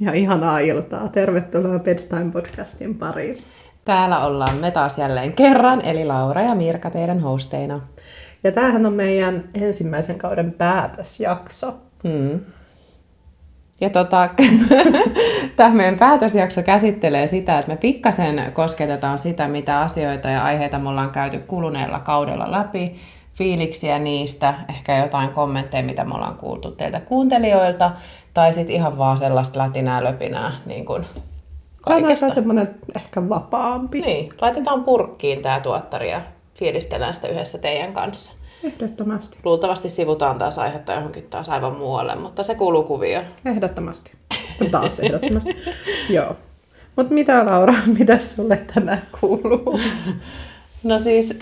Ja ihanaa iltaa. Tervetuloa Bedtime-podcastin pariin. Täällä ollaan me taas jälleen kerran, eli Laura ja Mirka teidän hosteina. Ja tämähän on meidän ensimmäisen kauden päätösjakso. Ja tämä meidän päätösjakso käsittelee sitä, että me pikkasen kosketetaan sitä, mitä asioita ja aiheita me ollaan käyty kuluneella kaudella läpi, fiiliksiä niistä, ehkä jotain kommentteja, mitä me ollaan kuultu teiltä kuuntelijoilta, tai sitten ihan vaan sellaista lätinää löpinää niin kuin kaikesta. Tämä on semmoinen ehkä vapaampi. Niin, laitetaan purkkiin tämä tuottari ja fiilistellään sitä yhdessä teidän kanssa. Ehdottomasti. Luultavasti sivutaan taas aihetta johonkin taas aivan muualle, mutta se kuuluu kuvioon. Ehdottomasti. Taas ehdottomasti. Joo. Mutta mitä Laura, mitä sulle tänään kuuluu? No siis,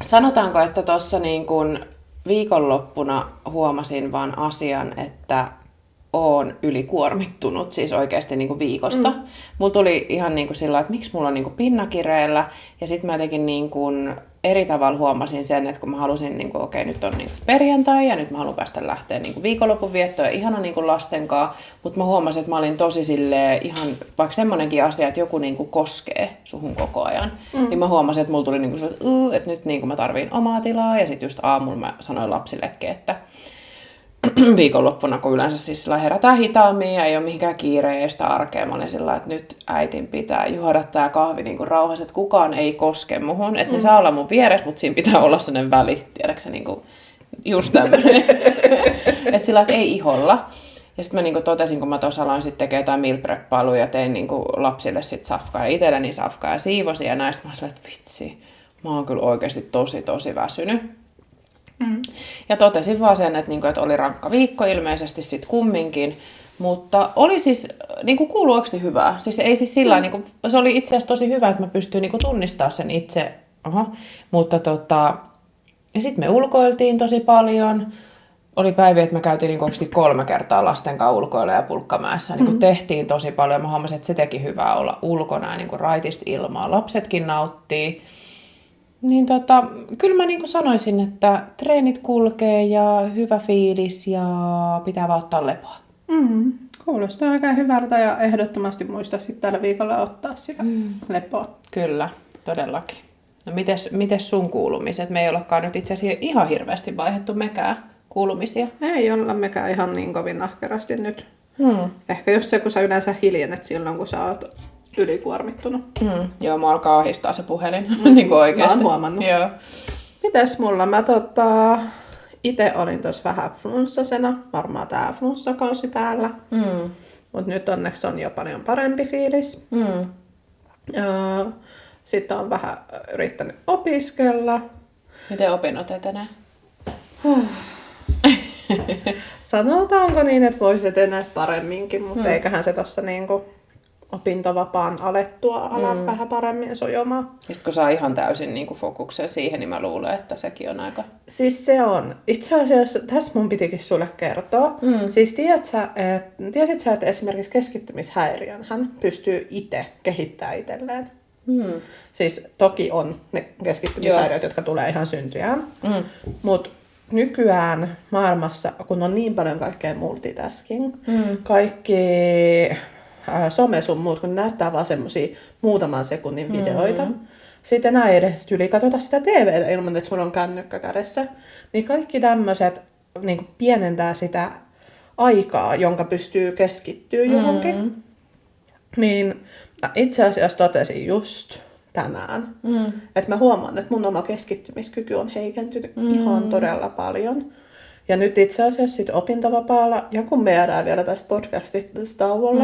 sanotaanko, että tuossa niin kun viikonloppuna huomasin vaan asian, että oon ylikuormittunut siis oikeasti niin kuin viikosta. Mulla tuli ihan niin kuin sillä, että miksi mulla on niin kuin pinnakireellä. Ja sitten mä jotenkin niin kuin eri tavalla huomasin sen, että kun mä halusin, niin kuin, okei, nyt on niin kuin perjantai ja nyt mä haluan päästä lähteä niin kuin viikonlopun viettoon ja ihana niin kuin lasten kanssa. Mutta mä huomasin, että mä olin tosi silleen ihan, vaikka semmonenkin asia, että joku niin kuin koskee suhun koko ajan. Niin mä huomasin, että mulla tuli niin kuin, että nyt niin kuin mä tarviin omaa tilaa. Ja sitten just aamulla mä sanoin lapsillekin, että viikonloppuna, kun yleensä siis herätään hitaammin ja ei ole mihinkään kiireistä arkea. Mä olin sillä, että nyt äitin pitää juoda tää kahvi niin kuin rauhassa, että kukaan ei koske muhun. Että ne saa olla mun vieressä, mutta siinä pitää olla sellainen väli, tiedätkö niin kuin just tämmöinen. Että sillä, että ei iholla. Ja sitten mä niin kuin totesin, kun mä tuossa aloin sitten tekemään jotain meal preppailuja ja tein niin kuin lapsille sitten safkaa ja itselleni safkaa ja siivosin ja näistä mä olin että vitsi, mä oon kyllä oikeasti tosi väsynyt. Ja totesin vaan sen, että oli rankka viikko ilmeisesti sitten kumminkin, mutta oli siis kuului oikeasti hyvää. Siis ei siis sillä se oli itse asiassa tosi hyvä, että mä pystyin tunnistamaan sen itse. Mutta ja sitten me ulkoiltiin tosi paljon. Oli päiviä, että me käytiin 3 kertaa lasten kanssa ulkoilla ja Pulkkamäessä. Tehtiin tosi paljon. Mä huomasin, että se teki hyvää olla ulkona ja raitista ilmaa. Lapsetkin nauttii. Niin kyllä mä sanoisin, että treenit kulkee ja hyvä fiilis ja pitää vaan ottaa lepoa. Kuulostaa aika hyvältä ja ehdottomasti muista sitten tällä viikolla ottaa sitä lepoa. Kyllä, todellakin. No mites sun kuulumiset? Me ei ollakaan nyt itse asiassa ihan hirveästi vaihdettu mekään kuulumisia. Ei olla mekään ihan niin kovin ahkerasti nyt. Ehkä just se, kun sä yleensä hiljennet silloin, kun sä oot ylikuormittunut. Joo, mua alkaa ahistaa se puhelin. Niin kuin oikeasti. Mä oon huomannut. Joo. Mites mulla? Mä ite olin tossa vähän flunssasena. Varmaan tää flunssakausi päällä. Mut nyt onneksi on jo paljon parempi fiilis. Sitten on vähän yrittänyt opiskella. Miten opinnot etenee? Sanotaanko niin, että voisi etenee paremminkin, mutta eiköhän se tossa opintovapaan alettua ala vähän paremmin sujumaan. Sitten kun saa ihan täysin fokuksen siihen, niin mä luulen, että sekin on aika... Siis se on. Itse asiassa tässä mun pitikin sulle kertoa. Siis tiesit sä, että esimerkiksi keskittymishäiriön hän pystyy itse kehittämään itselleen. Siis toki on ne keskittymishäiriöt, jotka tulee ihan syntyjään. Mutta nykyään maailmassa, kun on niin paljon kaikkea multitasking, kaikki some sun muut, kun näyttää vaan semmosia muutaman sekunnin videoita. Sitten enää ei edes katsota sitä TVtä ilman, että sulla on kännykkä kädessä. Niin kaikki tämmöiset pienentää sitä aikaa, jonka pystyy keskittyä johonkin. Niin itse asiassa totesin just tänään, että mä huomaan, että mun oma keskittymiskyky on heikentynyt ihan todella paljon. Ja nyt itse asiassa sit opintovapaalla, ja kun me jäädään vielä tästä podcastista tauolle,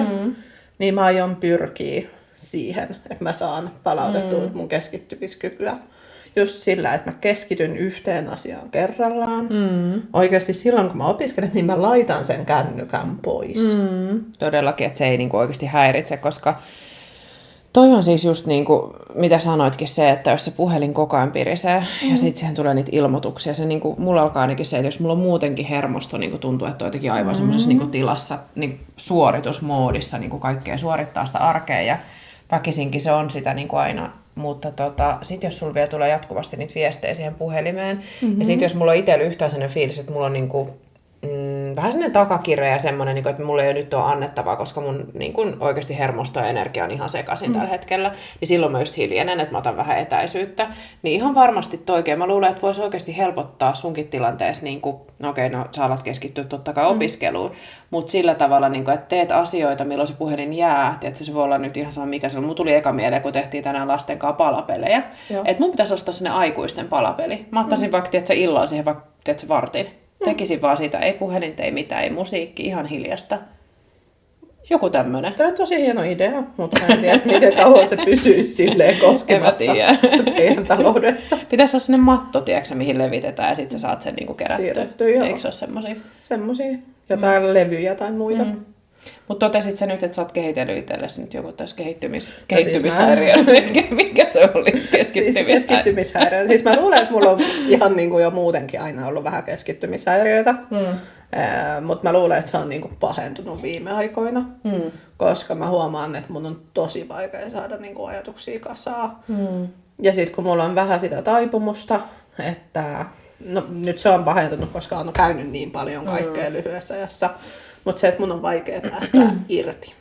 niin mä aion pyrkiä siihen, että mä saan palautettua mun keskittymiskykyä. Just sillä, että mä keskityn yhteen asiaan kerrallaan. Oikeasti silloin, kun mä opiskelen, niin mä laitan sen kännykän pois. Todellakin, että se ei oikeasti häiritse, koska toi on siis just mitä sanoitkin se, että jos se puhelin koko ajan pirisee ja sitten siihen tulee niitä ilmoituksia. Se mulla alkaa ainakin se, että jos mulla on muutenkin hermosto, tuntuu, että on jotenkin aivan semmoisessa tilassa, suoritusmoodissa, kaikkea suorittaa sitä arkea ja väkisinkin se on sitä aina. Mutta sitten jos sulla vielä tulee jatkuvasti niitä viestejä siihen puhelimeen ja sitten jos mulla on itsellä yhtään sellainen fiilis, että mulla on vähän sellainen takakirja ja semmoinen, niin kuin, että mulla ei nyt ole annettavaa, koska mun niin kuin, oikeasti hermosto ja energia on ihan sekaisin tällä hetkellä, niin silloin mä just hiljenen, että mä otan vähän etäisyyttä. Niin ihan varmasti oikein. Mä luulen, että voisi oikeasti helpottaa sunkin tilanteessa, niin kuin, no sä alat keskittyä totta kai opiskeluun, mutta sillä tavalla, niin kuin, että teet asioita, milloin se puhelin jää, että se voi olla nyt ihan sama mikä se on. Mulla tuli eka mieleen, kun tehtiin tänään lasten kanssa palapelejä, että mun pitäisi ostaa sinne aikuisten palapeli. Mä ottaisin vaikka, että se illalla siihen vaikka, se vartin. Tekisin vaan sitä, ei puhelinta, ei mitään, ei musiikki, ihan hiljasta. Joku tämmönen. Tämä on tosi hieno idea, mutta mä en tiedä, miten kauan se pysyisi silleen koskematta teidän taloudessa. Pitäisi olla sinne matto, tiedätkö, mihin levitetään ja sitten sä saat sen niinku kerättyä. Eikö se ole semmosia? Semmosia. Jotain levyjä tai muita. Mutta totesit sä nyt, että sä oot kehitellyt itsellesi nyt joku tässä kehittymishäiriö. Mikä se oli? Keskittymishäiriö. Siis mä luulen, että mulla on ihan niin kuin jo muutenkin aina ollut vähän keskittymishäiriöitä. Mutta mä luulen, että se on niin kuin pahentunut viime aikoina. Koska mä huomaan, että mun on tosi vaikea saada niin kuin ajatuksia kasaan. Ja sit kun mulla on vähän sitä taipumusta, että no nyt se on pahentunut, koska on käynyt niin paljon kaikkea lyhyessä ajassa. Mutta se, että mun on vaikea päästä irti.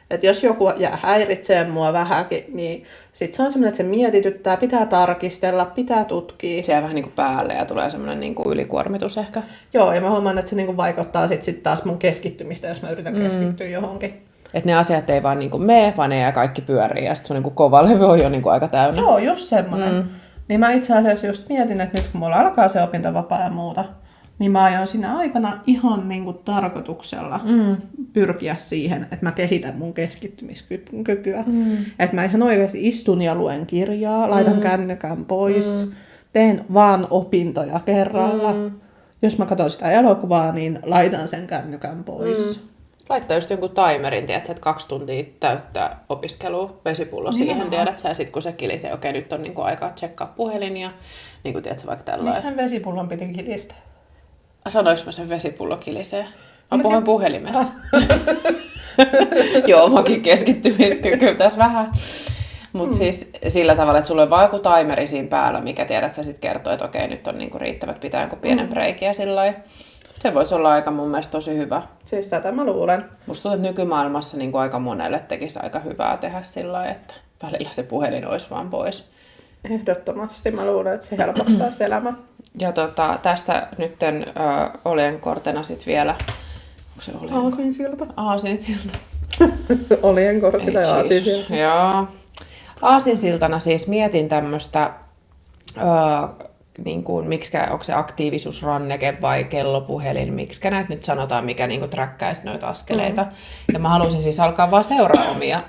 Että jos joku jää häiritsemään mua vähänkin, niin sit se on semmoinen, että se mietityttää, pitää tarkistella, pitää tutkia. Se jää vähän niinku päälle ja tulee semmoinen niinku ylikuormitus ehkä. Joo, ja mä huomaan, että se niinku vaikuttaa sit taas mun keskittymistä, jos mä yritän keskittyä johonkin. Että ne asiat ei vaan niinku mene, vaan ne jää kaikki pyöriin ja sit sun niinku kova levy on jo niinku aika täynnä. Joo, just semmoinen. Niin mä itse asiassa just mietin, että nyt kun mulla alkaa se opintovapaa ja muuta, niin mä aion siinä aikana ihan niin kuin tarkoituksella pyrkiä siihen, että mä kehitän mun keskittymiskykyä. Että mä ihan oikeasti istun ja luen kirjaa, laitan kännykän pois, teen vaan opintoja kerralla. Jos mä katson sitä elokuvaa, niin laitan sen kännykän pois. Laittaa just jonkun timerin, tiedätkö, että 2 tuntia täyttää opiskelua, vesipullo siihen, tiedätkö, ja sitten kun se kilisee, okei, nyt on niinku aikaa tsekkaa puhelin ja niin kuin tiedätkö, vaikka tällainen. Missä sen vesipullon piti kilistä? Sanoinko mä sen vesipullo kilisee? Mä puhuin puhelimesta. Joo, mäkin keskittymiskyky tässä vähän. Mutta siis sillä tavalla, että sulla on vaan joku timeri siinä päällä, mikä tiedät, sä sitten kertoo, että okei, nyt on niinku riittävät, pitää jonkun pienen breikin ja sillä se voisi olla aika mun mielestä tosi hyvä. Siis tätä mä luulen. Musta tuntuu, että nykymaailmassa niin kuin aika monelle tekisi aika hyvää tehdä sillä lailla, että välillä se puhelin olisi vaan pois. Ehdottomasti. Mä luulen, että se helpottaa elämä. Ja tästä nytten oljenkortena sitten vielä. Onko se oljenkortena? Aasinsilta. Aasinsilta. Oljenkorsi tai aasinsilta. Joo. Aasinsiltana siis mietin tämmöistä, niin kuin, onko se aktiivisuusranneke vai kellopuhelin, miksikä näitä nyt sanotaan, mikä niin kuin träkkäisi noita askeleita. Ja mä haluaisin siis alkaa vaan seuraa omia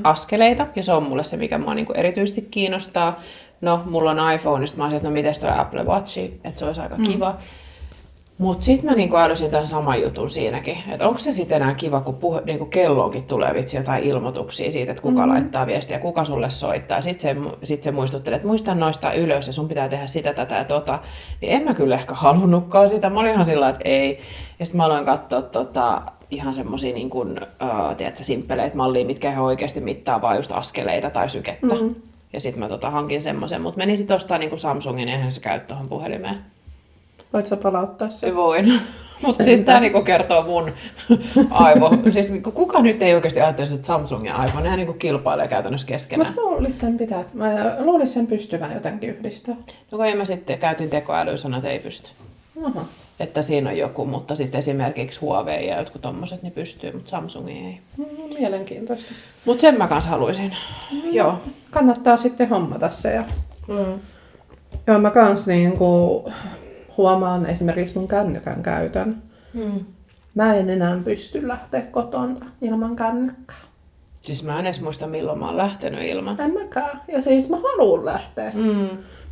askeleita, ja se on mulle se, mikä mua niin kuin erityisesti kiinnostaa. No, mulla on iPhone, niin mä olisin, että no mites toi Apple Watch, että se olisi aika kiva. Mutta sitten mä niinku älysin tämän saman jutun siinäkin, että onko se sitten enää kiva, kun niinku kelloonkin tulee vitsi jotain ilmoituksia siitä, että kuka laittaa viestiä, kuka sulle soittaa. Sitten se muistuttelee, että muista noista ylös ja sun pitää tehdä sitä, tätä ja tota. Niin en mä kyllä ehkä halunnutkaan sitä. Mä olin ihan sillä että ei. Ja sitten mä aloin katsoa ihan semmosia niin kuin, simppeleitä mallia, mitkä ihan oikeasti mittaa vaan just askeleita tai sykettä. Ja sitten mä hankin semmoisen, mutta menin sitten ostaa niin Samsungin ja eihän se käy tuohon puhelimeen. Voit sä palauttaa sen? Voin. Mutta siis tää niinku kertoo mun aivo. Siis kuka nyt ei oikeasti ajattelisi, että Samsung ja iPhone, nehän niinku kilpailee käytännössä keskenään. Mutta luulisin sen pystyvän jotenkin yhdistää. No kun mä sitten käytin tekoälyä, sanoin, että ei pysty. Aha. Että siinä on joku, mutta sitten esimerkiksi Huawei ja jotkut tommoset, niin pystyy, mutta Samsung ei. Mielenkiintoista. Mutta sen mä kanssa haluaisin. Joo. Kannattaa sitten hommata se. Ja... Joo, mä kans niinku huomaan esimerkiksi mun kännykän käytön. Mä en enää pysty lähteä kotona ilman kännykkää. Siis mä en edes muista, milloin mä oon lähtenyt ilman. En mäkään. Ja siis mä haluun lähteä.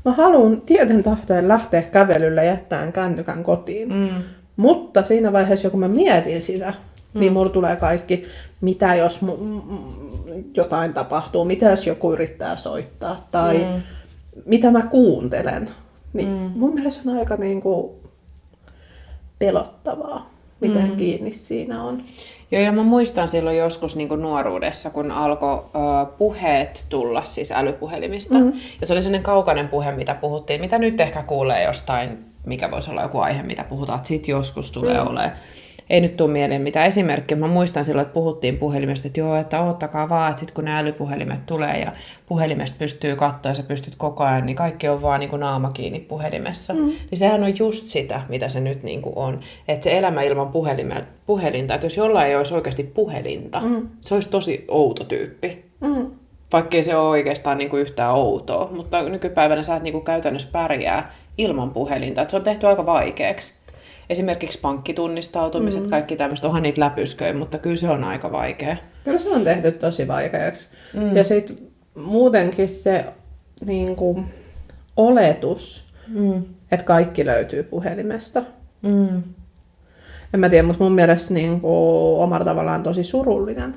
Mä haluun tieten tahtoen lähteä kävelyllä jättämään kännykän kotiin. Mutta siinä vaiheessa, kun mä mietin sitä, niin mulla tulee kaikki, mitä jos jotain tapahtuu, mitä jos joku yrittää soittaa tai mitä mä kuuntelen. Niin mun mielestä on aika niinku pelottavaa, miten kiinni siinä on. Joo, ja mä muistan silloin joskus niin kuin nuoruudessa, kun alkoi puheet tulla siis älypuhelimista. Ja se oli sellainen kaukainen puhe, mitä puhuttiin, mitä nyt ehkä kuulee jostain mikä voisi olla joku aihe, mitä puhutaan, että sit joskus tulee olemaan. Ei nyt tule mieleen mitään esimerkkiä. Mä muistan silloin, että puhuttiin puhelimesta, että joo, että oottakaa vaan, että sit kun nämä älypuhelimet tulee ja puhelimesta pystyy katsoa ja sä pystyt koko ajan, niin kaikki on vaan niin kuin naama kiinni puhelimessa. Niin sehän on just sitä, mitä se nyt niin kuin on. Että se elämä ilman puhelinta, että jos jollain ei olisi oikeasti puhelinta, se olisi tosi outo tyyppi. Vaikkei se ole oikeastaan niin kuin yhtään outoa, mutta nykypäivänä sä et niin kuin käytännössä pärjää ilman puhelinta. Että se on tehty aika vaikeaksi. Esimerkiksi pankkitunnistautumiset, kaikki tämmöistä, onhan niitä läpysköjä, mutta kyllä se on aika vaikea. Kyllä se on tehty tosi vaikeaksi. Ja sitten muutenkin se niin kuin, oletus, että kaikki löytyy puhelimesta. En mä tiedä, mutta mun mielestä niin kuin, omalla tavallaan tosi surullinen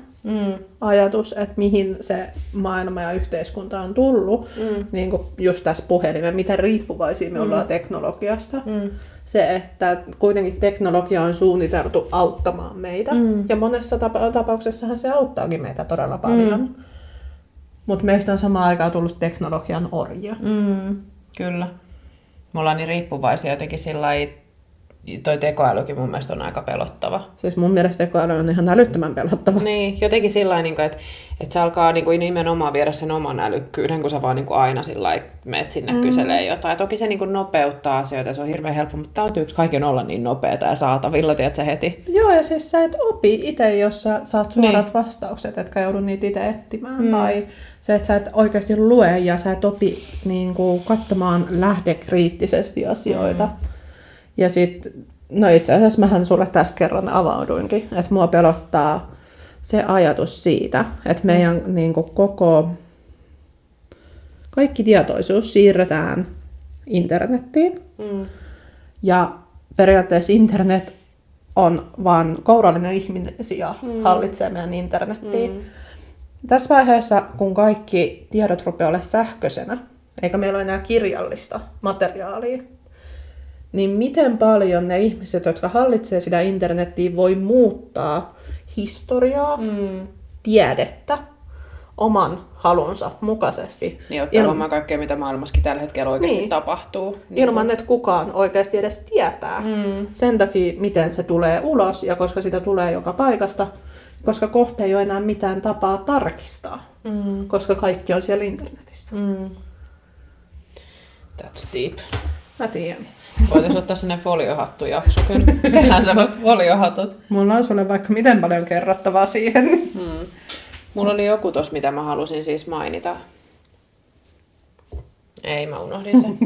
ajatus, että mihin se maailma ja yhteiskunta on tullut. Niin kuin just tässä puhelimen, miten riippuvaisia me ollaan teknologiasta. Se, että kuitenkin teknologia on suunniteltu auttamaan meitä. Ja monessa tapauksessahan se auttaakin meitä todella paljon. Mutta meistä on samaan aikaan tullut teknologian orjia. Kyllä. Me ollaan niin riippuvaisia jotenkin sillai. Toi tekoälykin mun mielestä on aika pelottava. Siis mun mielestä tekoäly on ihan älyttömän pelottava. Niin, jotenkin sillain, että se alkaa nimenomaan viedä sen oman älykkyyden, kun sä vaan aina sillain meet sinne kyselee jotain. Toki se nopeuttaa asioita ja se on hirveän helppo, mutta täytyykö kaiken olla niin nopeata ja saatavilla, tiedätkö heti? Joo, ja siis sä et opi itse, jos sä saat suorat vastaukset, etkä joudu niitä itse etsimään. Tai se, että sä et oikeasti lue ja sä et opi niin kuin, katsomaan lähdekriittisesti asioita. Ja sitten, no itse asiassa mähän sulle tästä kerran avauduinkin, että mua pelottaa se ajatus siitä, että meidän niin kuin kaikki tietoisuus siirretään internettiin. Ja periaatteessa internet on vaan kourallinen ihmisiä hallitsee meidän internettiin. Tässä vaiheessa, kun kaikki tiedot rupeaa olemaan sähköisenä, eikä meillä ole enää kirjallista materiaalia, niin miten paljon ne ihmiset, jotka hallitsee sitä internettiä, voi muuttaa historiaa, tiedettä oman halunsa mukaisesti. Niin ottaa huomaan kaikkea, mitä maailmassakin tällä hetkellä oikeasti tapahtuu. Ilman, että kukaan oikeasti edes tietää. Sen takia, miten se tulee ulos, ja koska sitä tulee joka paikasta, koska kohta ei ole enää mitään tapaa tarkistaa, koska kaikki on siellä internetissä. That's deep. Mä tiedän. Voitaisiin ottaa sinne foliohattujakso. Kyllä tehdään semmoista foliohatut. Mulla on sulle vaikka miten paljon kerrottavaa siihen. Mulla oli joku tos, mitä mä halusin siis mainita. Ei, mä unohdin sen.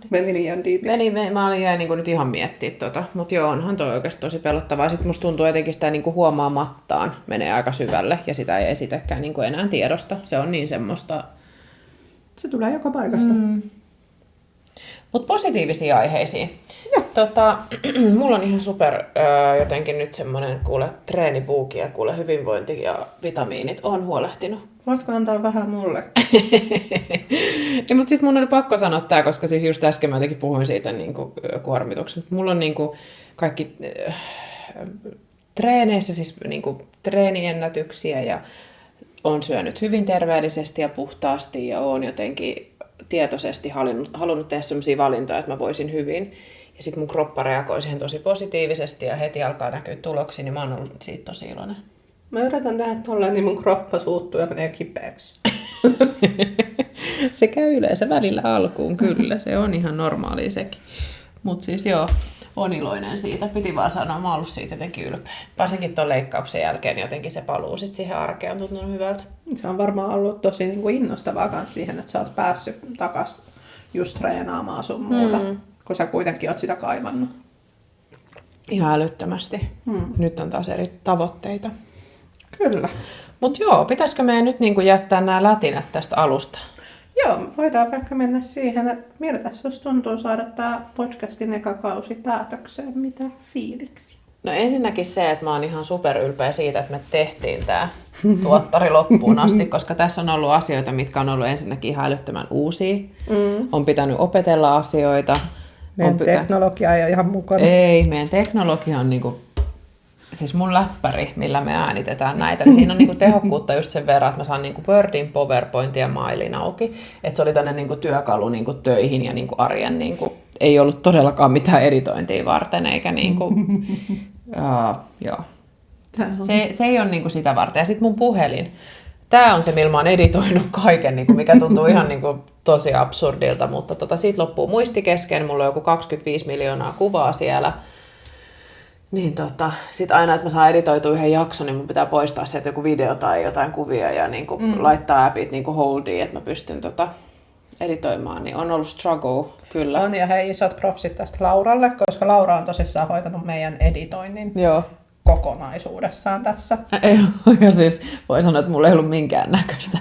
Meni liian diipiksi. Mä jäin niin nyt ihan miettiä tota. Mutta joo, onhan toi oikeasti tosi pelottavaa. Sitten musta tuntuu jotenkin sitä niin huomaamattaan menee aika syvälle. Ja sitä ei esitäkään niin enää tiedosta. Se on niin semmoista. Se tulee joka paikasta. Mutta positiivisiin aiheisiin. Mulla on ihan super jotenkin nyt semmonen treenipuuki ja hyvinvointi ja vitamiinit on huolehtinut. Voitko antaa vähän mulle? Mutta siis mun oli pakko sanoa tää, koska siis just äsken mä jotenkin puhuin siitä kuormituksesta. Mulla on kaikki treeneissä siis treeniennätyksiä ja on syönyt hyvin terveellisesti ja puhtaasti ja on jotenkin tietoisesti halunnut tehdä sellaisia valintoja, että mä voisin hyvin. Ja sitten mun kroppa reagoi siihen tosi positiivisesti ja heti alkaa näkyä tuloksia, niin mä oon ollut siitä tosi iloinen. Mä yritän tehdä tolleen, niin mun kroppa suuttuu ja menee kipeäksi. Se käy yleensä välillä alkuun, kyllä. Se on ihan normaalia sekin. Mutta siis joo, on iloinen siitä. Piti vaan sanoa, mä oon ollut siitä jotenkin ylpeä. Varsinkin ton leikkauksen jälkeen jotenkin se paluu sit siihen arkeen on tuntunut hyvältä. Se on varmaan ollut tosi niin kuin innostavaa myös siihen, että sä oot päässyt takas just treenaamaan sun muuta, kun sä kuitenkin oot sitä kaivannut. Ihan älyttömästi. Nyt on taas eri tavoitteita. Kyllä. Mutta joo, pitäisikö meidän nyt niin kuin jättää nämä lätinät tästä alusta? Joo, voidaan vaikka mennä siihen, että miltä susta tuntuu saada tämä podcastin eka kausi päätökseen, mitä fiiliksi? No ensinnäkin se, että mä oon ihan superylpeä siitä, että me tehtiin tämä tuottari loppuun asti, koska tässä on ollut asioita, mitkä on ollut ensinnäkin ihan älyttömän uusia. On pitänyt opetella asioita. Meidän teknologia ei ole ihan mukana. Ei, meidän teknologia on niinku, siis mun läppäri, millä me äänitetään näitä, niin siinä on niinku tehokkuutta just sen verran, että mä saan niinku Wordin, PowerPointin ja Mailin auki. Että se oli tämmöinen niinku työkalu niinku töihin ja niinku arjen niinku ei ollut todellakaan mitään editointia varten, eikä niinku, joo. Se ei ole niinku sitä varten. Ja sitten mun puhelin. Tämä on se, millä mä oon editoinut kaiken, niinku, mikä tuntuu ihan niinku tosi absurdilta, mutta siitä loppuu muisti kesken. Mulla on joku 25 miljoonaa kuvaa siellä. Niin sit aina, että mä saan editoitua yhden jakson, niin mun pitää poistaa sieltä joku video tai jotain kuvia ja niinku laittaa appit niinku holdiin, että mä pystyn editoimaan. Niin on ollut struggle, kyllä. On, ja hei, isot propsit tästä Lauralle, koska Laura on tosissaan hoitanut meidän editoinnin. Joo. Kokonaisuudessaan tässä. Ja siis voi sanoa, että mulla ei ollut minkäännäköistä.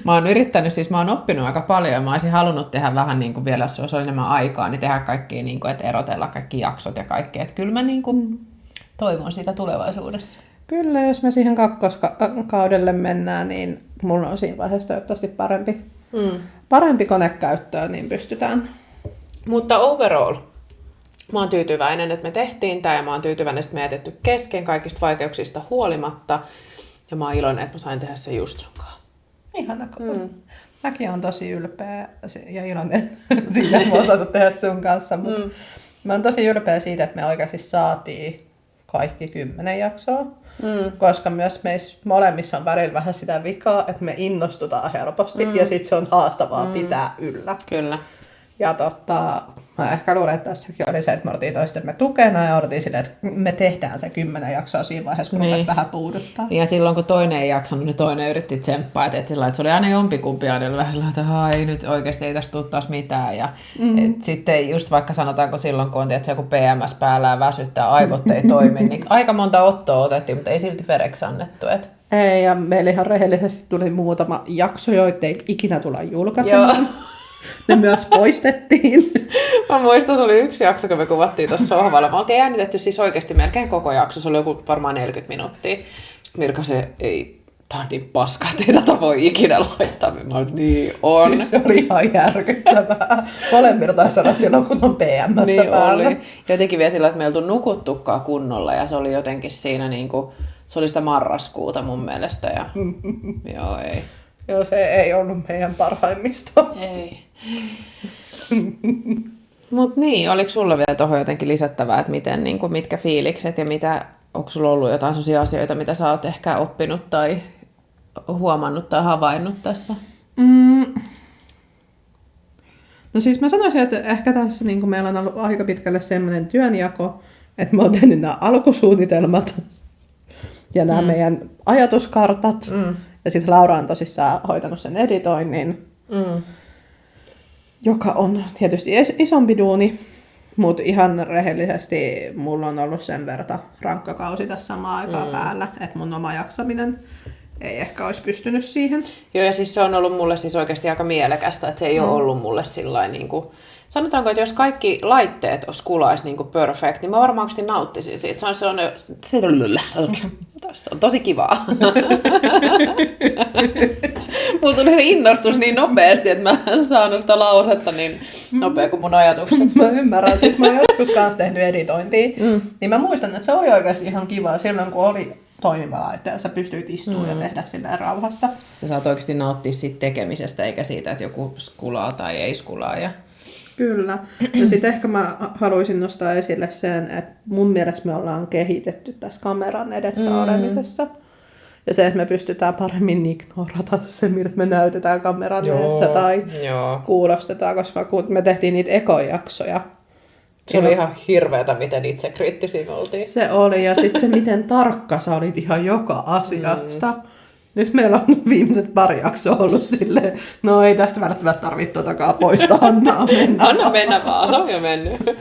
Mä oon yrittänyt, siis mä oon oppinut aika paljon ja mä olisin halunnut tehdä vähän niin kuin vielä, jos olisi enemmän aikaa, niin tehdä kaikkia, niin kuin, että erotella kaikki jaksot ja kaikki. Että kyllä mä niin kuin toivon sitä tulevaisuudessa. Kyllä, jos me siihen kakkoskaudelle mennään, niin mulla on siinä vaiheessa toivottavasti parempi konekäyttöä, niin pystytään. Mutta overall, mä oon tyytyväinen, että me tehtiin tämä ja mä oon tyytyväinen, että me jätetty kesken kaikista vaikeuksista huolimatta. Ja mä oon iloinen, että mä sain tehdä se just sunkaan. Ihana. Mäkin oon tosi ylpeä ja iloinen siitä, että mä oon saatu tehdä sun kanssa. Mutta mä oon tosi ylpeä siitä, että me oikeasti saatiin kaikki 10 jaksoa. Koska myös meissä molemmissa on välillä vähän sitä vikaa, että me innostutaan helposti ja sit se on haastavaa pitää yllä. Kyllä. Ja mä ehkä luulen, että tässäkin oli se, että me oltiin toistemme tukena ja oltiin silleen, että me tehdään se 10 jaksoa siinä vaiheessa, kun rupesi vähän puuduttaa. Ja silloin kun toinen ei jaksanut, niin toinen yritti tsemppaa, että se oli aina jompikumpi aina vähän sellainen, että ei nyt oikeasti ei tästä tule taas mitään. Ja sitten just vaikka sanotaanko silloin, kun on se joku PMS päällä ja väsyttää, aivot ei toimi, niin aika monta ottoa otettiin, mutta ei silti vereksi annettu. Ei, ja meillä ihan rehellisesti tuli muutama jakso, joita ei ikinä tulla julkaisemaan. Ne myös poistettiin. Mä muistan, se oli yksi jakso, kun me kuvattiin tuossa sohvalla. Me oltiin äänitetty siis oikeasti melkein koko jakso. Se oli joku varmaan 40 minuuttia. Sitten Mirka tää on niin paska, että ei tätä voi ikinä laittaa. Mä olin, niin on. Siis se oli ihan järkyttävää. Molemmilla taisi olla silloin, kun on PMS niin päällä. Oli. Jotenkin vielä sillä, että me ei oltu nukuttukaan kunnolla. Ja se oli jotenkin siinä, niin kuin, se oli sitä marraskuuta mun mielestä. Ja joo, ei. Joo, se ei ollut meidän parhaimmista. Ei. Mut niin, oliko sulla vielä tuohon jotenkin lisättävää, että miten, niin kuin, mitkä fiilikset ja onko sulla ollut jotain sellaisia asioita, mitä sä oot ehkä oppinut tai huomannut tai havainnut tässä? No siis mä sanoisin, että ehkä tässä niin meillä on ollut aika pitkälle sellainen työnjako, että mä oon tehnyt nämä alkusuunnitelmat ja nämä meidän ajatuskartat. Ja sitten Laura on tosissaan hoitanut sen editoinnin, joka on tietysti isompi duuni, mutta ihan rehellisesti mulla on ollut sen verta rankka kausi tässä samaan aikaan päällä, että mun oma jaksaminen ei ehkä olisi pystynyt siihen. Joo, ja siis se on ollut mulle siis oikeasti aika mielekästä, että se ei ole ollut mulle sillain niin kuin, sanotaanko, että jos kaikki laitteet olisi niin kuin perfect, niin mä varmaan nauttisin siitä. Se on tosi kivaa. Mulla tuli se innostus niin nopeasti, että mä en saanut sitä lausetta niin nopea kuin mun ajatukset. Mä ymmärrän. Siis mä oon joskus kanssa tehnyt editointia, niin mä muistan, että se oli oikeasti ihan kivaa silloin, kun oli toimiva laite ja sä pystyit istumaan ja tehdä silleen rauhassa. Sä saat oikeasti nauttia siitä tekemisestä, eikä siitä, että joku skulaa tai ei skulaa. Kyllä. Ja sitten ehkä mä haluaisin nostaa esille sen, että mun mielestä me ollaan kehitetty tässä kameran edessä olemisessa. Ja se, että me pystytään paremmin ignorata se, miltä me näytetään kameran edessä tai kuulostetaan, koska kun me tehtiin niitä ekojaksoja. Se oli ihan hirveätä, miten itsekriittisiä me oltiin. Se oli, ja sitten se, miten tarkka sä olit ihan joka asiasta. Nyt meillä on viimeiset pari jaksoa ollut silleen, no ei tästä välttämättä tarvitse totakaan poistaa, antaa mennä. Anna mennä vaan, se on jo mennyt.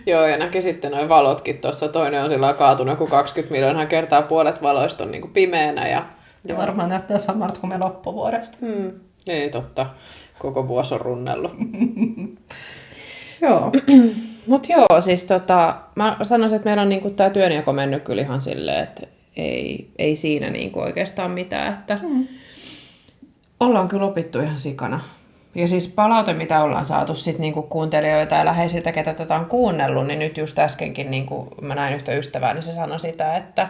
Joo, ja näki sitten noin valotkin tuossa. Toinen on sillä kaatunut joku 20 miljoonaa kertaa, puolet valoista on niin kuin pimeänä. Ja varmaan näyttää samalta kuin me loppuvuodesta. Ei totta, koko vuosi on runnellut. Joo. Mut joo, siis mä sanoisin, että meillä on niinku tää työnjako mennyt kyllä ihan silleen, että ei siinä niinku oikeastaan mitään, että ollaan kyllä opittu ihan sikana. Ja siis palaute, mitä ollaan saatu sit niinku kuuntelijoita ja läheisiltä, ketä tätä on kuunnellut, niin nyt just äskenkin niinku mä näin yhtä ystävää, niin se sanoi sitä, että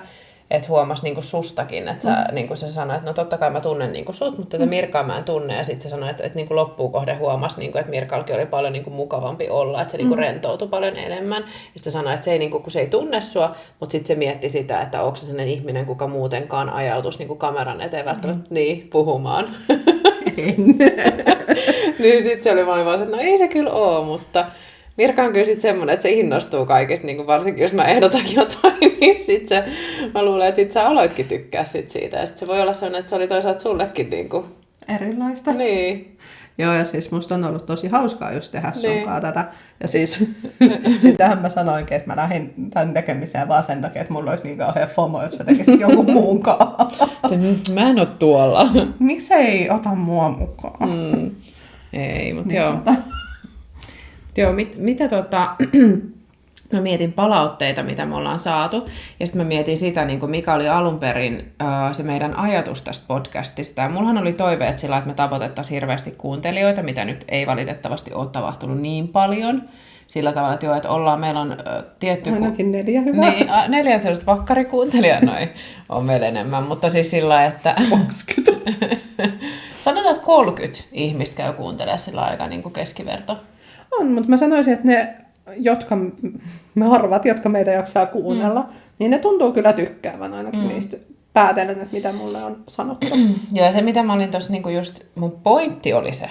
että huomasi niin kuin sustakin, että niin kuin se sanoi, että no totta kai mä tunnen niin kuin sut, mutta tätä Mirkaa mä en tunne. Ja sitten se sanoi, että niin kuin loppuun kohde huomasi, niin kuin, että Mirkallekin oli paljon niin kuin mukavampi olla, että se niin kuin rentoutui paljon enemmän. Ja sitten sanoi, että se ei, niin kuin, kun se ei tunne sua, mutta sitten se mietti sitä, että onko se sellainen ihminen, kuka muutenkaan ajautuisi niin kuin kameran eteen välttämättä puhumaan. Niin sitten se oli vaan se, että no ei se kyllä ole, mutta Mirka on kyllä sitten semmoinen, että se innostuu kaikista, niin varsinkin jos mä ehdotan jotain, niin sit se, mä luulen, että sit sä aloitkin tykkää siitä. Ja sit se voi olla semmoinen, että se oli toisaalta sullekin niin kuin erilaista. Niin. Joo, ja siis musta on ollut tosi hauskaa just tehdä sunkaan tätä. Ja siis sitähän mä sanoinkin, että mä lähdin tämän tekemiseen vaan sen takia, että mulla olisi niin kauhean FOMO, jos sä tekisit jonkun muun kanssa. Mä en oo tuolla. Miksi ei ota mua mukaan? Ei, mutta niin joo. Joo, mitä mä mietin palautteita, mitä me ollaan saatu, ja sitten mä mietin sitä, niin mikä oli alun perin se meidän ajatus tästä podcastista. Ja mullahan oli toiveet sillä, että me tavoitettaisiin hirveästi kuuntelijoita, mitä nyt ei valitettavasti ole tapahtunut niin paljon. Sillä tavalla, että joo, että meillä on tietty... Ainakin 4 hyvää. Niin, 4 sellaista vakkarikuuntelijaa, noin on meillä enemmän, mutta siis sillä että... 20. Sanotaan, että 30 ihmistä käy kuuntelemaan sillä aika niin kuin keskiverto. On, mutta mä sanoisin, että ne, me harvat, jotka meitä jaksaa kuunnella, niin ne tuntuu kyllä tykkäävän ainakin niistä päätellen, että mitä mulle on sanottu. Joo, ja se mitä mä olin tuossa niinku just, mun pointti oli se,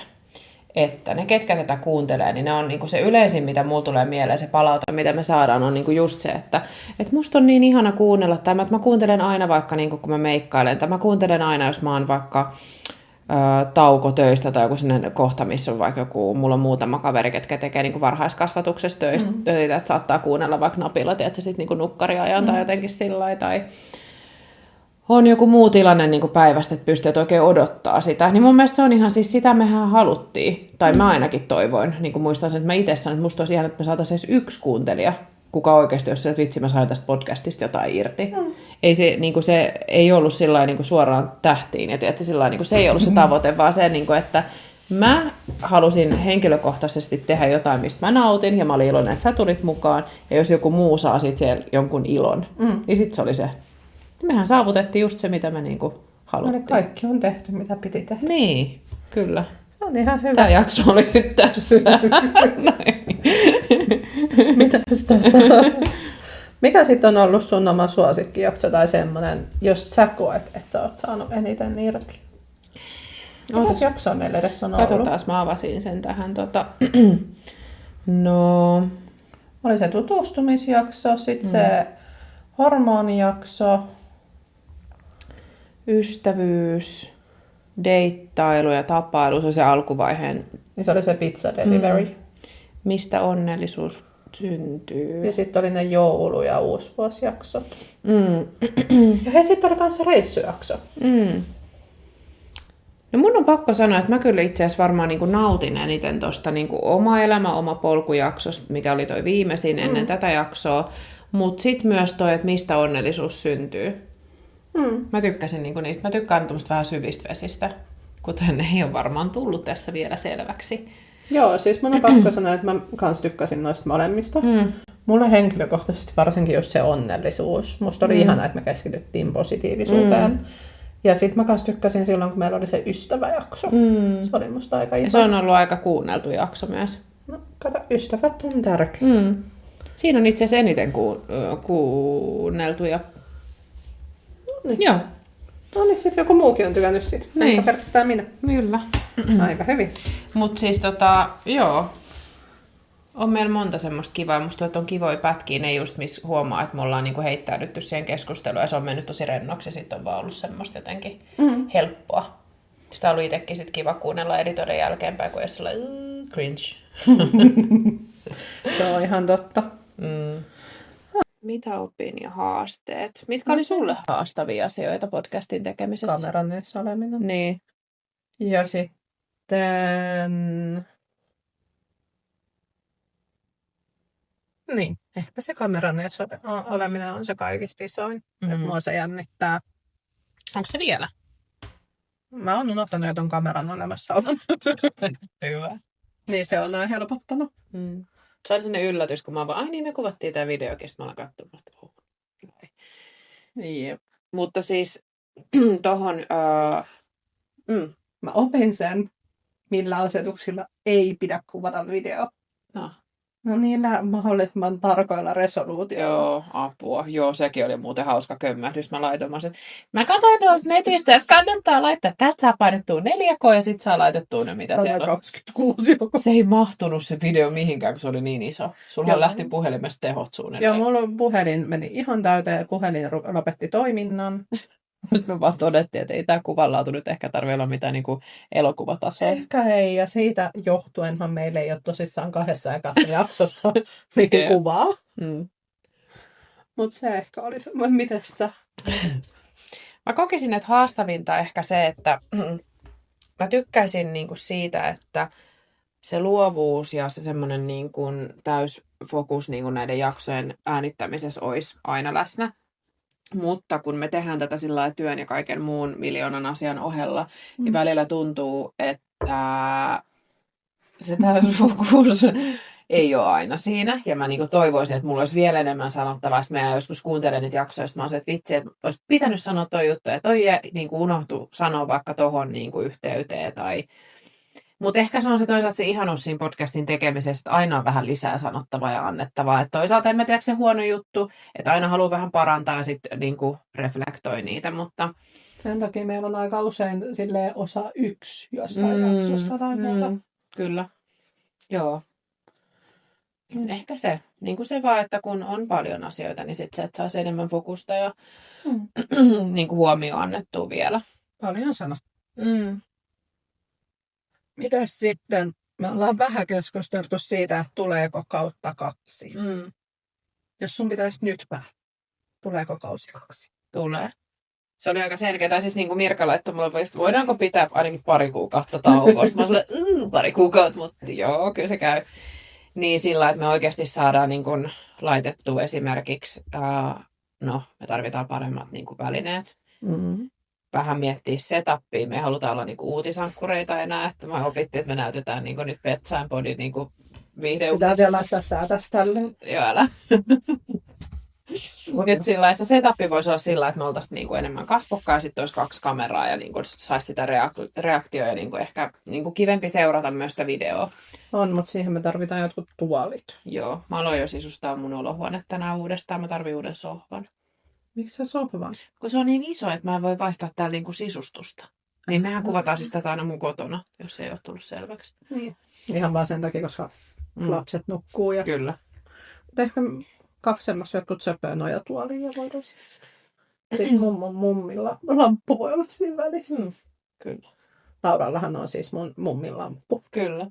että ne ketkä tätä kuuntelee, niin ne on niinku se yleisin, mitä mulla tulee mieleen, se palaute, mitä me saadaan, on niinku just se, että musta on niin ihana kuunnella tämä, että mä kuuntelen aina vaikka niinku, kun mä meikkailen, tai mä kuuntelen aina, jos mä oon vaikka tauko töistä tai joku sellainen kohta, missä on vaikka joku, mulla on muutama kaveri, ketkä tekee niin kuin varhaiskasvatuksessa töitä, että saattaa kuunnella vaikka napilla, tiedätkö, sit niin kuin nukkariajan tai jotenkin sillä tai on joku muu tilanne niin kuin päivästä, että pystyy oikein odottaa sitä. Niin mun mielestä se on ihan siis sitä mehän haluttiin, tai mä ainakin toivoin, niin kuin muistan sen, että mä itse sanoin, että musta olisi ihan, että me saataisiin edes 1 kuuntelija, kuka oikeasti, jos että vitsi, mä sain tästä podcastista jotain irti. Ei se, niin kuin se ei ollut sillain, niin kuin suoraan tähtiin, ja tiedätkö, sillain, niin kuin se ei ollut se tavoite, vaan se, niin kuin, että mä halusin henkilökohtaisesti tehdä jotain, mistä mä nautin, ja mä olin iloinen, että sä tulit mukaan, ja jos joku muu saa sit siellä jonkun ilon, niin sit se oli se. Mehän saavutettiin just se, mitä me niin kuin haluttiin. Kaikki on tehty, mitä piti tehdä. Niin, kyllä. Se on ihan hyvä. Tämä jakso oli sitten tässä. Mikä sitten on ollut sun oma suosikkijakso tai semmoinen, jos sä koet, että sä oot saanut eniten irti? Mitäs jaksoa meillä edes on ollut? Katsotaan, mä avasin sen tähän. No... Oli se tutustumisjakso, sitten se hormonijakso. Ystävyys, deittailu ja tapailu, se on se alkuvaiheen. Niin se oli se pizza delivery. Mistä onnellisuus syntyy. Ja sitten oli ne joulu- ja uusvuosijaksot. Ja hei, sitten oli myös se reissujakso. No mun on pakko sanoa, että mä kyllä itse asiassa varmaan niin kuin nautin eniten tuosta niin kuin oma elämä, oma polkujaksosta, mikä oli toi viimeisin ennen tätä jaksoa. Mutta sitten myös toi, että mistä onnellisuus syntyy. Mä tykkäsin niin kuin niistä. Mä tykkään tuommoista vähän syvistä vesistä, kuten ei ole varmaan tullut tässä vielä selväksi. Joo, siis mun on pakko sanoa, että mä kans tykkäsin noista molemmista. Mulle henkilökohtaisesti varsinkin just se onnellisuus. Musta oli ihanaa, että me keskityttiin positiivisuuteen. Ja sit mä kans tykkäsin silloin, kun meillä oli se ystäväjakso. Se oli musta aika ihana. Ja se on ollut aika kuunneltu jakso myös. No, kato, ystävät on tärkeitä. Siinä on itse asiassa eniten kuunneltuja. Niin. Joo. No niin, sit joku muukin on tykännyt siitä. Niin. Eikä pelkästään minä. Kyllä. Aika hyvin. Mut siis joo. On meillä monta semmoista kivaa. Musta tuntuu, että on kivoja pätkiä, ne just missä huomaa, että me ollaan niinku heittäydytty siihen keskusteluun ja se on mennyt tosi rennoksi ja sit on vaan ollut semmoista jotenkin helppoa. Sitä on ollut itsekin sit kiva kuunnella editoiden jälkeenpäin, kun ei sellainen cringe. Se on ihan totta. Mitä opin ja haasteet? Mitkä oli sulle haastavia asioita podcastin tekemisessä? Kameran edessä oleminen. Niin. Ja sitten... Niin, ehkä se kameran edessä oleminen on se kaikista isoin. Että mua se jännittää. Onko se vielä? Mä oon unohtanut, että on kameran olemassaolon. Hyvä. Niin se on helpottanut. Se oli sellainen yllätys, kun mä vaan, ai niin me kuvattiin tää videokin, sitten mä olen katsomassa. Jep. Mutta siis tohon... Mä opin sen, millä asetuksilla ei pidä kuvata video. No niillä mahdollisimman tarkoilla resoluutioilla. Joo, apua. Joo, sekin oli muuten hauska kömmähdys. Mä katsoin tuolta netistä, että kannattaa laittaa, että saa painettua 4K ja sit saa laitettua ne mitä siellä on. 126 joku. Se ei mahtunut se video mihinkään, kun se oli niin iso. Sulla lähti puhelimesta tehot suunnilleen. Joo, mulla puhelin meni ihan täyteen ja puhelin lopetti toiminnan. Sitten me vaan todettiin, että ei tämä kuvanlaatu nyt ehkä tarvitse olla mitään niin kuin elokuvatasoa. Ehkä ei, ja siitä johtuenhan meillä ei ole tosissaan 2 ekassa jaksossa niin kuvaa. Mutta se ehkä oli semmoinen, miten sä? Mä kokisin, että haastavinta ehkä se, että mä tykkäisin niinku siitä, että se luovuus ja se semmoinen niinku täysfokus niinku näiden jaksojen äänittämisessä olisi aina läsnä. Mutta kun me tehdään tätä sillä työn ja kaiken muun miljoonan asian ohella, niin välillä tuntuu, että se täysfokus ei ole aina siinä. Ja mä niinku toivoisin, että mulla olisi vielä enemmän sanottavaa. Sitten mä joskus kuuntelen niitä jaksoja, mä oon se, että vitsi, että olisi pitänyt sanoa toi juttu. Ja toi niinku unohtuu sanoa vaikka tohon niinku yhteyteen. Mutta ehkä se on se toisaalta se ihanuus siinä podcastin tekemisessä, että aina on vähän lisää sanottavaa ja annettavaa. Että toisaalta en mä tiedä, se huono juttu, että aina haluaa vähän parantaa ja sitten niinku reflektoi niitä, mutta... Sen takia meillä on aika usein silleen osa 1 jostain jaksosta tai muuta. Kyllä, joo. Ehkä se. Niin kuin se vaan, että kun on paljon asioita, niin sitten se, saa enemmän fokusta ja niin kuin huomioon annettua vielä. Paljon sanottu. Mitäs sitten? Me ollaan vähän keskusteltu siitä, että tuleeko kautta 2. Jos sun pitäisi nyt päättää, tuleeko kausi 2? Tulee. Se oli aika selkeä. Tai siis niin kuin Mirka laittoi mulle, että voidaanko pitää ainakin pari kuukautta taukosta. Mä olin pari kuukautta, mutta joo, kyllä se käy. Niin sillä, että me oikeasti saadaan niin kuin laitettua esimerkiksi, me tarvitaan paremmat niin kuin välineet. Vähän miettiä setupia. Me ei haluta olla niin kuin uutisankkureita enää. Että mä opittiin, että me näytetään niin kuin nyt Bedtime Podin niin kuin viihdeuutisia. Pitää siellä laittaa tää tästä tälleen. Joo, älä. Nyt sillä se setup voisi olla sillä, että me oltaisiin niinku enemmän kasvokkaan ja sitten olisi 2 kameraa ja niinku saisi sitä reaktioa ja niinku ehkä niinku kivempi seurata myös sitä videoa. On, mutta siihen me tarvitaan jotkut tuolit. Joo, mä aloin jo sisustaa mun olohuone tänään uudestaan. Mä tarvitsen uuden sohvan. Miksi se sohvan? Kun se on niin iso, että mä en voi vaihtaa täällä niinku sisustusta. Niin mehän kuvataan siis tätä aina mun kotona, jos se ei ole tullut selväksi. Niin. Ihan vaan sen takia, koska lapset nukkuu. Ja... Kyllä. Mutta ehkä 2 semmoista jotkut söpöä nojatuolia ja voidaan siis mummilla lamppu voi olla siinä välissä. Kyllä. Laurallahan on siis mun mummin lamppu. Kyllä.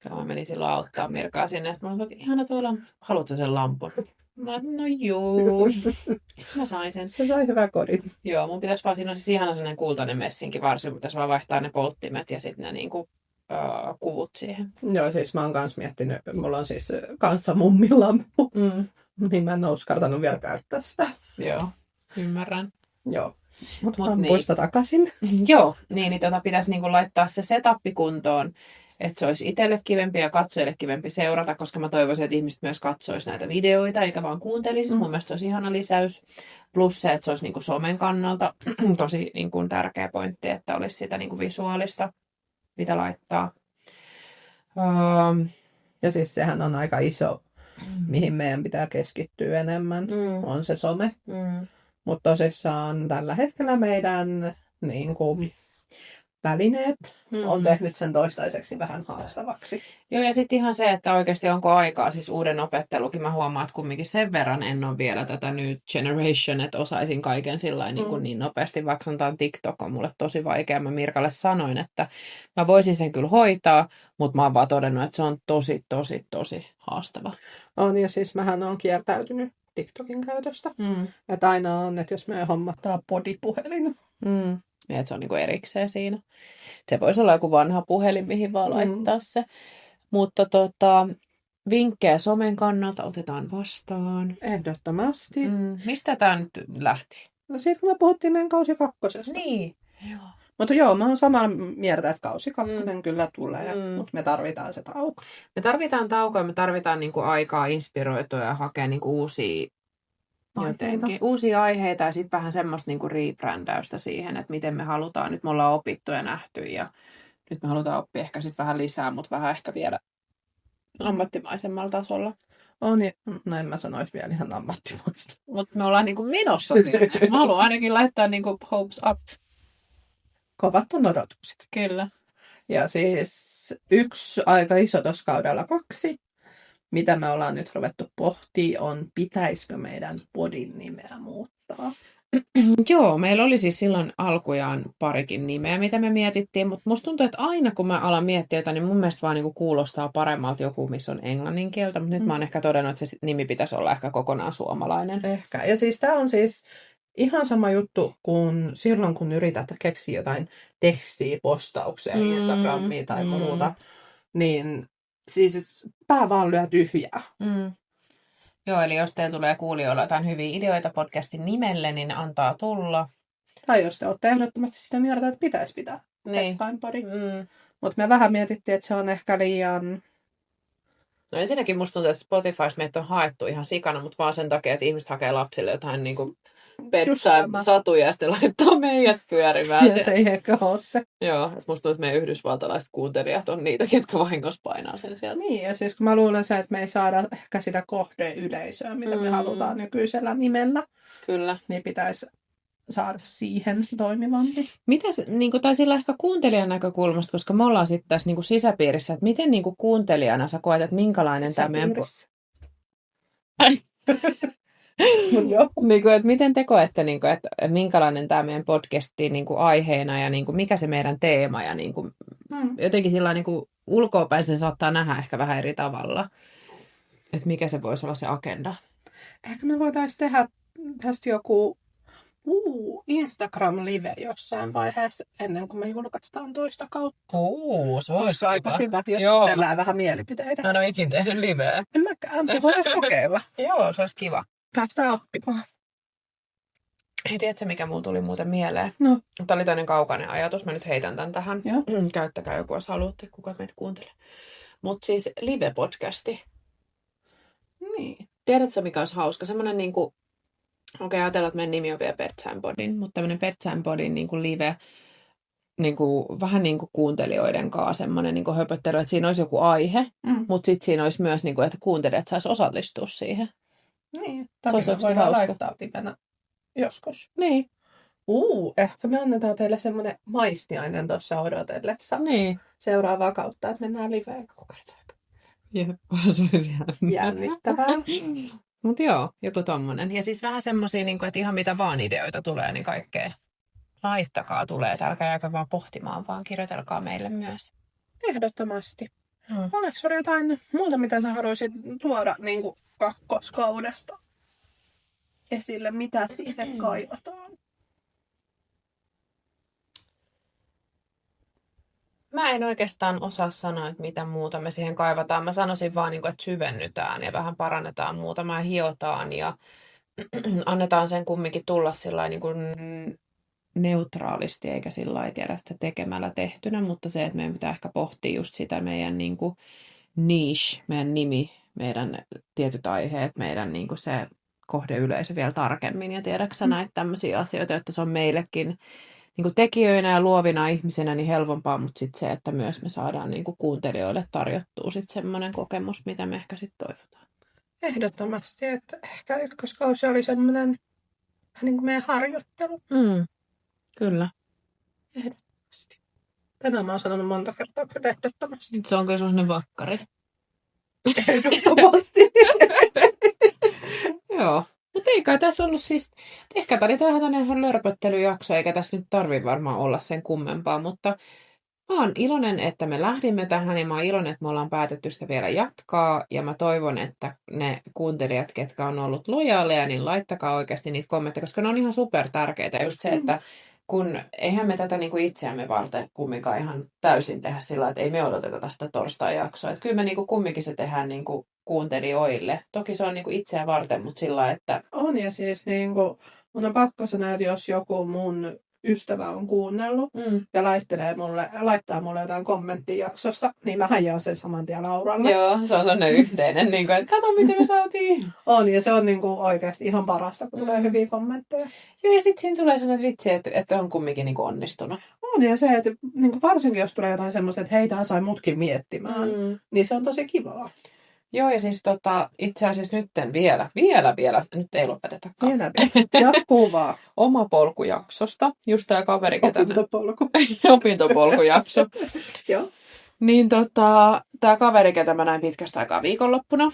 Ja mä menin silloin auttaa Mirkaa sinne ja sitten mä sanoin, että ihana tuo lamppu. Haluatko sen lampun? Mä no juu. Mä sain sen. Se sai hyvä kodin. Joo, mun pitäisi vaan, siinä on siis ihana sellainen kultainen messinki varsin, pitäisi vaan vaihtaa ne polttimet ja sitten ne niinku kuvut siihen. Joo, siis mä oon kans miettinyt, mulla on siis kanssa mummin lamppu. Niin mä en ole uskaltanut vielä käyttää sitä. Joo, ymmärrän. Joo, mutta lampuista takaisin. Joo, niin pitäisi niinku laittaa se setappi kuntoon, että se olisi itselle kivempi ja katsojille kivempi seurata, koska mä toivoisin, että ihmiset myös katsoisi näitä videoita, eikä vaan kuuntelisi. Mun mielestä olisi ihana lisäys. Plus se, että se olisi niinku somen kannalta tosi niinku tärkeä pointti, että olisi sitä niinku visuaalista, mitä laittaa. Ja siis sehän on aika iso, mihin meidän pitää keskittyä enemmän, on se some. Mutta tosissaan tällä hetkellä meidän niin kuin, välineet on tehnyt sen toistaiseksi vähän haastavaksi. Joo, ja sitten ihan se, että oikeasti onko aikaa, siis uuden opettelukin. Mä huomaan, että kumminkin sen verran en ole vielä tätä new generation, että osaisin kaiken sillain niin nopeasti, vaikka sanotaan TikTok on mulle tosi vaikea. Mä Mirkalle sanoin, että mä voisin sen kyllä hoitaa, mutta mä oon vaan todennut, että se on tosi haastava. On, ja siis mähän oon kieltäytynyt TikTokin käytöstä. Että aina on, että jos me hommataan podipuhelin. Ja että se on niinku erikseen siinä. Se voisi olla joku vanha puhelin, mihin vaan laittaa se. Mutta vinkkejä somen kannalta otetaan vastaan. Ehdottomasti. Mistä tämä nyt lähti? No siitä kun me puhuttiin meidän kausi 2. Niin. Joo. Mutta joo, mä oon samaa mieltä, että kausi 2 kyllä tulee, mutta me tarvitaan se tauko. Me tarvitaan taukoa, me tarvitaan niinku aikaa inspiroitua ja hakea niinku uusia jotenkin. Uusia aiheita ja sitten vähän semmoista niinku rebrändäystä siihen, että miten me halutaan. Nyt me ollaan opittu ja nähty ja nyt me halutaan oppia ehkä sitten vähän lisää, mutta vähän ehkä vielä ammattimaisemmalla tasolla. No en mä sanoisi vielä ihan ammattimaista. Mutta me ollaan niinku menossa sinne. Mä haluan ainakin laittaa niinku hopes up. Kovat on odotukset. Kyllä. Ja siis yksi aika iso tuossa kaudella 2, mitä me ollaan nyt ruvettu pohtimaan, on pitäisikö meidän podin nimeä muuttaa. Joo, meillä oli siis silloin alkujaan parikin nimeä, mitä me mietittiin, mutta musta tuntuu, että aina kun mä alan miettiä jotain, niin mun mielestä vaan niinku kuulostaa paremmalta joku, missä on englannin kieltä, mutta nyt mä oon ehkä todennut, että se nimi pitäisi olla ehkä kokonaan suomalainen. Ehkä. Ja siis tää on siis ihan sama juttu kuin silloin, kun yrität keksiä jotain tekstiä, postauksia, Instagramia tai muuta, niin siis pää vaan lyö tyhjää. Joo, eli jos teillä tulee kuulijoilla jotain hyviä ideoita podcastin nimelle, niin antaa tulla. Tai jos te olette ehdottomasti sitä mieltä, että pitäisi pitää Bedtime Podi. Mutta me vähän mietittiin, että se on ehkä liian... No ensinnäkin musta tuntuu, että Spotifysta meitä on haettu ihan sikana, mutta vaan sen takia, että ihmiset hakee lapsille jotain niinku bedtime-satuja ja sitten laittaa meidät pyörimään. Ja se ei ehkä ole se. Joo, että musta tuntuu, että meidän yhdysvaltalaiset kuuntelijat on niitä, ketkä vahingossa painaa sen sieltä. Niin, ja siis kun mä luulen se, että me ei saada ehkä sitä kohdeyleisöä, mitä me halutaan nykyisellä nimellä. Kyllä. Niin pitäisi saada siihen toimivampi. Mitä se, niin kuin, tai sillä ehkä kuuntelijan näkökulmasta, koska me ollaan sitten tässä niin kuin sisäpiirissä, että miten niin kuin kuuntelijana sä koet, että minkälainen tämä meidän... niin kuin, että miten te koette, niin kuin, että minkälainen tämä meidän podcasti niin kuin aiheena ja niin kuin, mikä se meidän teema ja niin kuin, jotenkin sillä niin kuin ulkoapäin sen saattaa nähdä ehkä vähän eri tavalla, että mikä se voisi olla se agenda. Ehkä me voitaisiin tehdä tästä joku Instagram-live jossain vaiheessa ennen kuin me julkaistaan toista kautta. Se voisi aika hyvä, jos sellään vähän mielipiteitä. Mä en ole ikinä tehnyt liveä. En mäkään, me voitaisiin kokeilla. Joo, se olisi kiva. Päästään oppimaan. Hei, tiedätkö mikä mulla tuli muuten mieleen? No. Tämä oli tämmöinen kaukainen ajatus. Mä nyt heitän tämän tähän. Joo. Käyttäkää joku, jos haluatte, kuka meitä kuuntelee. Mutta siis live-podcasti. Niin. Tiedätkö mikä olisi hauska? Semmoinen niinku... Okei, ajatellaan, että meidän nimi on vielä Bedtime Podin, mutta tämmöinen Bedtime Podin niinku live... Niinku, vähän niin kuin kuuntelijoiden kanssa semmoinen niinku höpöttely, että siinä olisi joku aihe, mutta sitten siinä olisi myös, niinku, että kuuntelijat saisi osallistua siihen. Niin, toki voidaan laittaa livenä joskus. Niin. Ehkä me annetaan teille semmoinen maistiainen tuossa odotellessa. Niin. Seuraavaa kautta, että mennään liveen kuukauden. Jep, se olisi jännittävää. Mutta joo, joku tommonen. Ja siis vähän semmosia, niinku, että ihan mitä vaan ideoita tulee, niin kaikkea laittakaa tulee. Älkää jääkö vaan pohtimaan, vaan kirjoitelkaa meille myös. Ehdottomasti. Oliko sinulla jotain muuta, mitä sä haluaisit tuoda niin kuin kakkoskaudesta esille? Mitä siihen kaivataan? Mä en oikeastaan osaa sanoa, että mitä muuta me siihen kaivataan. Mä sanoisin vaan, että syvennytään ja vähän parannetaan muutamaa ja hiotaan ja annetaan sen kumminkin tulla sillä niin kuin neutraalisti, eikä sillä lailla tiedä sitä tekemällä tehtynä, mutta se, että meidän pitää ehkä pohtia just sitä meidän niin kuin niche, meidän nimi, meidän tietyt aiheet, meidän niin kuin se kohdeyleisö vielä tarkemmin ja tiedäksä näitä tämmöisiä asioita, että se on meillekin niin kuin tekijöinä ja luovina ihmisinä niin helpompaa, mutta sitten se, että myös me saadaan niin kuin kuuntelijoille tarjottua sitten semmoinen kokemus, mitä me ehkä sitten toivotaan. Ehdottomasti, että ehkä ykköskausi oli semmoinen niin kuin meidän harjoittelu. Kyllä. Ehdottomasti. Tänään mä oon sanonut monta kertaa kyllä ehdottomasti. Se on kyllä sellainen vakkari. Ehdottomasti. Joo. Mutta ei kai tässä ollut siis, ehkä tämä oli vähän tämmöinen lörpöttelyjakso, eikä tässä nyt tarvitse varmaan olla sen kummempaa, mutta mä oon iloinen, että me lähdimme tähän ja mä oon iloinen, että me ollaan päätetty sitä vielä jatkaa ja mä toivon, että ne kuuntelijat, ketkä on ollut lojaaleja, niin laittakaa oikeasti niitä kommentteja, koska ne on ihan super tärkeitä. Just se, että kun eihän me tätä niin kuin itseämme varten kumminkaan ihan täysin tehdä sillä, että ei me odoteta tästä torstai-jaksoa. Että kyllä me niin kuin kumminkin se tehdään niin kuin kuuntelijoille. Toki se on niin kuin itseä varten, mutta sillä että... On ja siis niin kuin, mun on pakko sanoa, että jos joku mun ystävä on kuunnellut ja laittaa mulle jotain kommenttia jaksosta, niin mä jaan sen saman tien Lauralle. Joo, se on sellainen yhteinen, niin kuin, että kato miten me saatiin. On, ja se on niin kuin oikeasti ihan parasta, kun tulee hyviä kommentteja. Joo, ja sitten siinä tulee sellainen vitsi, että on kumminkin niin kuin onnistunut. On, ja se, että niin kuin varsinkin jos tulee jotain semmoista, että hei, tää sai mutkin miettimään, niin se on tosi kivaa. Joo, ja siis itse asiassa nytten vielä, nyt ei lopetetakaan. Jatkuu vaan. Oma polkujaksosta, just tää kaveri, ketä... Opintopolkujakso. Joo. Niin tää kaveri, ketä mä näin pitkästä aikaa viikonloppuna,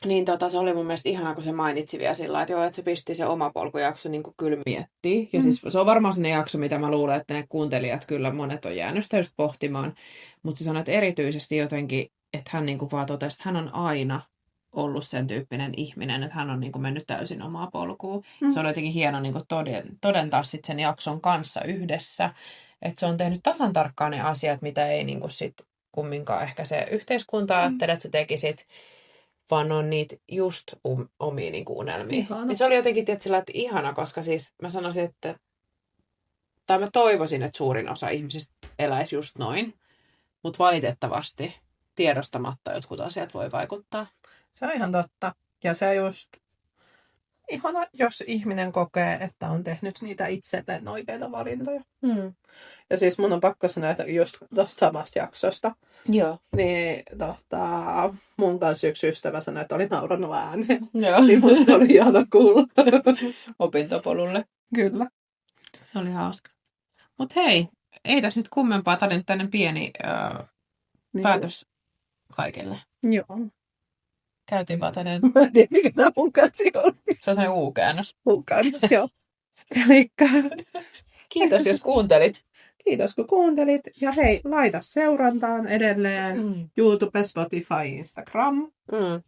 niin se oli mun mielestä ihanaa, kun se mainitsi vielä sillä, että joo, että se pisti se oma polkujakso niin kuin kyllä miettii. Ja siis se on varmaan sinne jakso, mitä mä luulen, että ne kuuntelijat kyllä monet on jäänyt sitä just pohtimaan. Mutta se sanoi, että erityisesti jotenkin, että hän niin kuin vaan totesi, että hän on aina ollut sen tyyppinen ihminen, että hän on niin kuin mennyt täysin omaa polkuun. Se oli jotenkin hieno niin kuin todentaa sit sen jakson kanssa yhdessä, että se on tehnyt tasan tarkkaan ne asiat, mitä ei niin kuin sit kumminkaan ehkä se yhteiskunta ajattele, että se teki sit, vaan on niitä just omia niin kuin unelmia. Ja se oli jotenkin sillä, että ihana, koska siis mä sanoisin, että tai mä toivoisin, että suurin osa ihmisistä eläisi just noin, mutta valitettavasti tiedostamatta jotkut asiat voi vaikuttaa. Se on ihan totta. Ja se just ihana, jos ihminen kokee, että on tehnyt niitä itselleen oikeita valintoja. Ja siis mun on pakko sanoa, että just tuosta samasta jaksosta. Joo. Niin mun kanssa yksi ystävä sanoi, että oli naurannut ääneen. Joo. Niin musta oli ihana kuulla. Opintopolulle. Kyllä. Se oli hauska. Mut hei, ei tässä nyt kummempaa. Tämä oli nyt tämmöinen pieni päätös kaikille. Joo. Käytiin vaan tänne. Mä en tiedä, mikä tämä mun käsi oli. Se on sellainen U-käännös. U-käännös, joo. Elikkä... Kiitos, jos kuuntelit. Kiitos, kun kuuntelit. Ja hei, laita seurantaan edelleen YouTube, Spotify, Instagram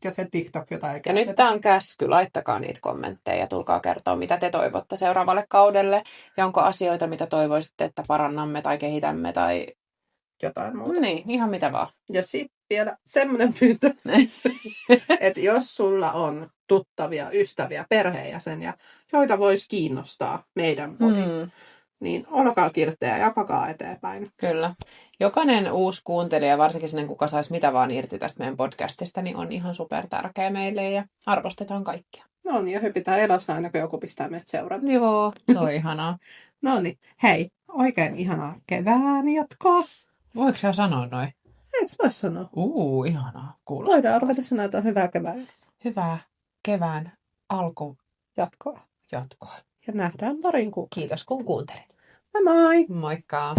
ja se TikTok, jota ei Ja nyt tää on käsky. Laittakaa niitä kommentteja ja tulkaa kertoa, mitä te toivotte seuraavalle kaudelle. Ja onko asioita, mitä toivoisitte, että parannamme tai kehitämme tai... jotain muuta. Niin, ihan mitä vaan. Ja sitten vielä semmoinen pyyntö, että jos sulla on tuttavia, ystäviä, perheenjäseniä, joita voisi kiinnostaa meidän podi, niin olkaa kilttejä ja jakakaa eteenpäin. Kyllä. Jokainen uusi kuuntelija, varsinkin sellainen, kuka saisi mitä vaan irti tästä meidän podcastista, niin on ihan super tärkeä meille ja arvostetaan kaikkia. No niin, ja hypitään elossa aina, kun joku pistää meidät seurantaan. Joo, se on ihanaa. No niin, hei, oikein ihanaa kevään jatkoa. Voiko sä sanoa noin? Eikö voi sanoa? Ihanaa. Kuulostaa. Voidaan ruveta sanoa, että on hyvää kevään. Hyvää kevään Jatkoa. jatkoa. Ja nähdään parin kuukauden. Kiitos kun kuuntelit. Moi moi! Moikka!